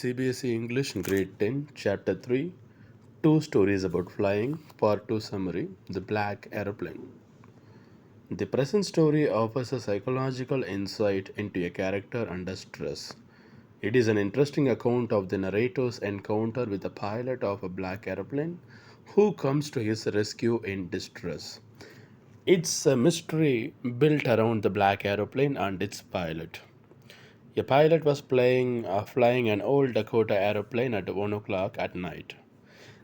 Cbse English Grade 10, Chapter 3, Two Stories About Flying, Part 2 Summary, The Black Aeroplane. The present story offers a psychological insight into a character under stress. It is an interesting account of the narrator's encounter with the pilot of a black aeroplane who comes to his rescue in distress. It's a mystery built around the black aeroplane and its pilot. A pilot was flying an old Dakota aeroplane at 1 o'clock at night.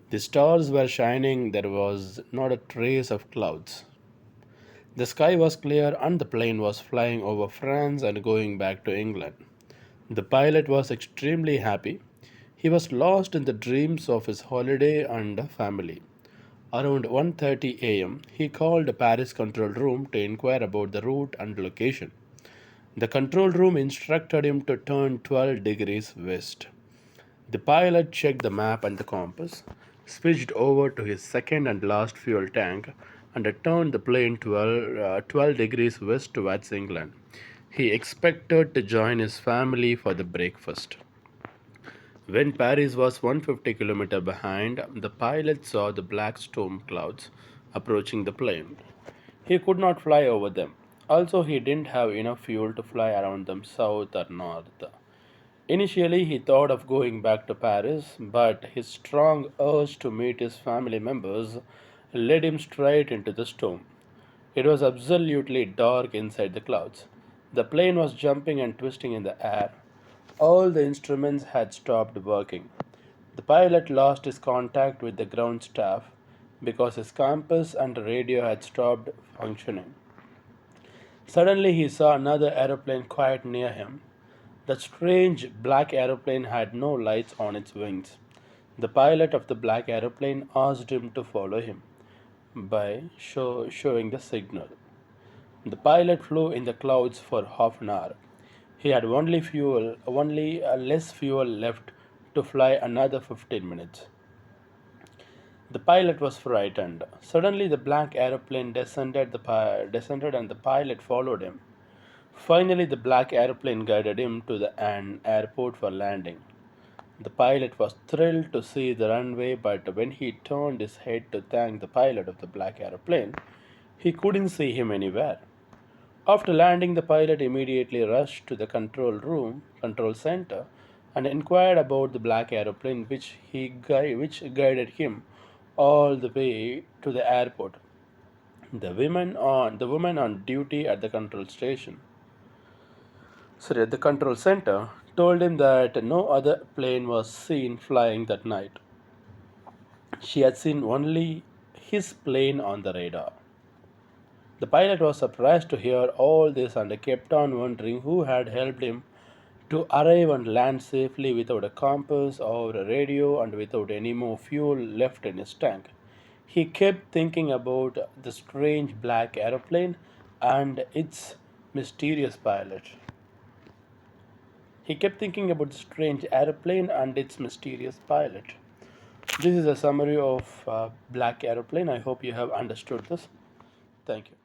The stars were shining, there was not a trace of clouds. The sky was clear, and the plane was flying over France and going back to England. The pilot was extremely happy. He was lost in the dreams of his holiday and family. Around 1:30 a.m., he called the Paris control room to inquire about the route and location. The control room instructed him to turn 12 degrees west. The pilot checked the map and the compass, switched over to his second and last fuel tank, and turned the plane 12 degrees west towards England. He expected to join his family for the breakfast. When Paris was 150 kilometers behind, the pilot saw the black storm clouds approaching the plane. He could not fly over them. Also, he didn't have enough fuel to fly around them south or north. Initially, he thought of going back to Paris, but his strong urge to meet his family members led him straight into the storm. It was absolutely dark inside the clouds. The plane was jumping and twisting in the air. All the instruments had stopped working. The pilot lost his contact with the ground staff because his compass and radio had stopped functioning. Suddenly, he saw another aeroplane quite near him. The strange black aeroplane had no lights on its wings. The pilot of the black aeroplane asked him to follow him by showing the signal. The pilot flew in the clouds for half an hour. He had only less fuel left to fly another 15 minutes. The pilot was frightened. Suddenly, the black aeroplane descended and the pilot followed him. Finally, the black aeroplane guided him to an airport for landing. The pilot was thrilled to see the runway, but when he turned his head to thank the pilot of the black aeroplane, he couldn't see him anywhere. After landing, the pilot immediately rushed to the control center, and inquired about the black aeroplane, which guided him all the way to the airport. The woman on duty at the control center told him that no other plane was seen flying that night. She had seen only his plane on the radar. The pilot was surprised to hear all this and kept on wondering who had helped him to arrive and land safely without a compass or a radio and without any more fuel left in his tank. He kept thinking about the strange black aeroplane and its mysterious pilot. He kept thinking about the strange aeroplane and its mysterious pilot. This is a summary of Black Aeroplane. I hope you have understood this. Thank you.